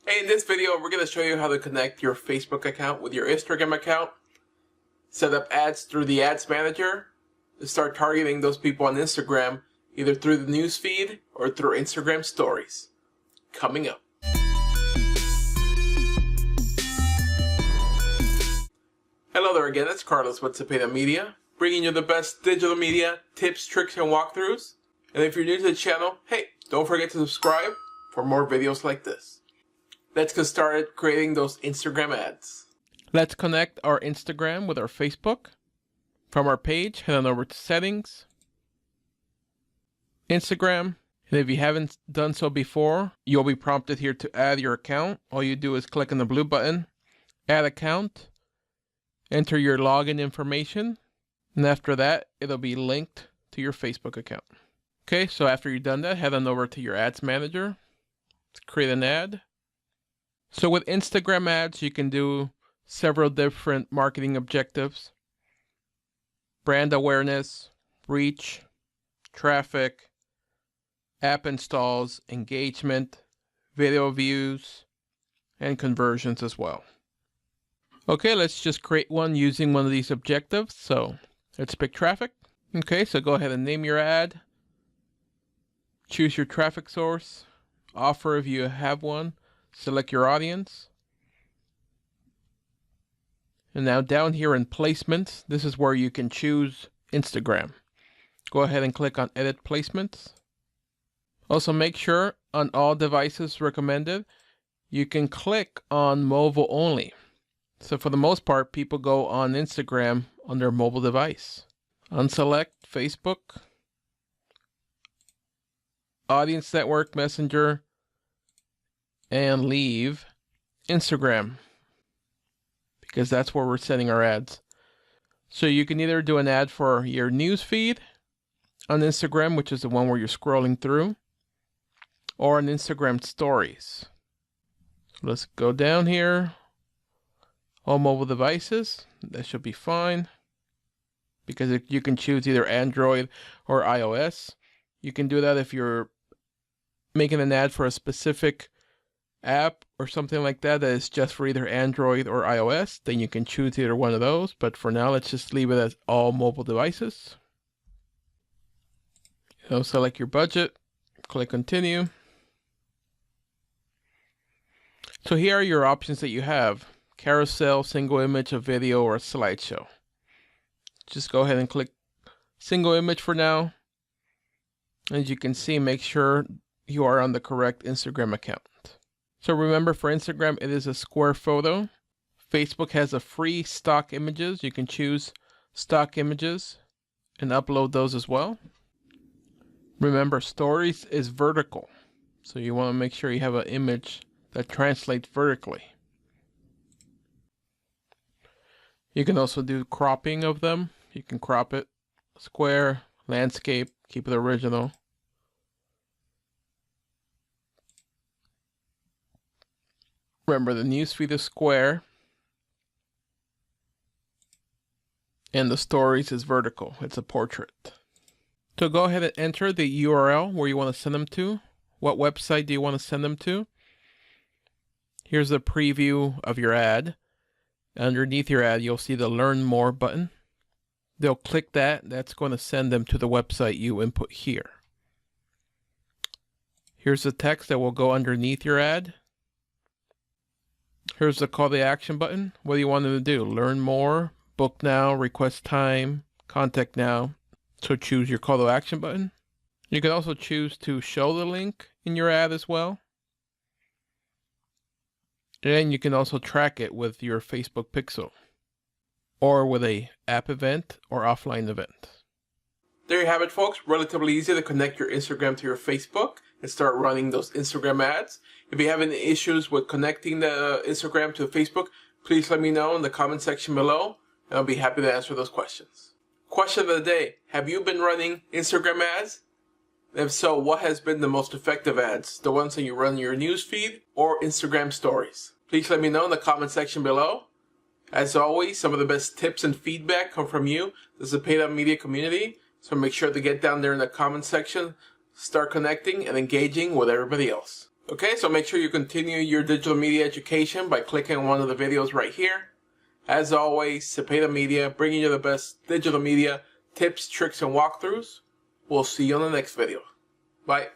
Hey, in this video, we're going to show you how to connect your Facebook account with your Instagram account, set up ads through the Ads Manager, to start targeting those people on Instagram, either through the news feed or through Instagram stories. Coming up. Hello there again, it's Carlos with Zepeda Media, bringing you the best digital media tips, tricks, and walkthroughs. And if you're new to the channel, hey, don't forget to subscribe for more videos like this. Let's get started creating those Instagram ads. Let's connect our Instagram with our Facebook. From our page, head on over to Settings, Instagram. And if you haven't done so before, you'll be prompted here to add your account. All you do is click on the blue button, Add Account, enter your login information, and after that, it'll be linked to your Facebook account. Okay, so after you've done that, head on over to your Ads Manager. Let's create an ad. So with Instagram ads, you can do several different marketing objectives: brand awareness, reach, traffic, app installs, engagement, video views, and conversions as well. Okay, let's just create one using one of these objectives. So let's pick traffic. Okay, so go ahead and name your ad. Choose your traffic source. Offer if you have one. Select your audience. And now down here in placements, this is where you can choose Instagram. Go ahead and click on Edit Placements. Also make sure on all devices recommended, you can click on mobile only. So for the most part, people go on Instagram on their mobile device. Unselect Facebook, Audience Network, Messenger, and leave Instagram, because that's where we're setting our ads. So you can either do an ad for your news feed on Instagram, which is the one where you're scrolling through, or an Instagram stories. So let's go down here. All mobile devices, that should be fine, because you can choose either Android or iOS. You can do that if you're making an ad for a specific app or something like that that is just for either Android or iOS, then you can choose either one of those. But for now, let's just leave it as all mobile devices. So select your budget, click continue. So here are your options that you have: carousel, single image, a video, or a slideshow. Just go ahead and click single image for now. As you can see, make sure you are on the correct Instagram account. So remember, for Instagram, it is a square photo. Facebook has a free stock images. You can choose stock images and upload those as well. Remember, stories is vertical. So you want to make sure you have an image that translates vertically. You can also do cropping of them. You can crop it square, landscape, keep it original. Remember, the newsfeed is square and the stories is vertical. It's a portrait. So go ahead and enter the URL where you want to send them to. What website do you want to send them to? Here's a preview of your ad. Underneath your ad, you'll see the Learn More button. They'll click that. That's going to send them to the website you input here. Here's the text that will go underneath your ad. Here's the call to action button. What do you want them to do? Learn more, book now, request time, contact now. So choose your call to action button. You can also choose to show the link in your ad as well. And you can also track it with your Facebook Pixel or with a app event or offline event. There you have it, folks. Relatively easy to connect your Instagram to your Facebook and start running those Instagram ads. If you have any issues with connecting the Instagram to Facebook, please let me know in the comment section below, and I'll be happy to answer those questions. Question of the day: have you been running Instagram ads? If so, what has been the most effective ads? The ones that you run in your news feed or Instagram stories? Please let me know in the comment section below. As always, some of the best tips and feedback come from you, the Zepeda Media community. So make sure to get down there in the comment section, start connecting and engaging with everybody else. Okay, so make sure you continue your digital media education by clicking on one of the videos right here. As always, Zepeda Media, bringing you the best digital media tips, tricks, and walkthroughs. We'll see you on the next video. Bye.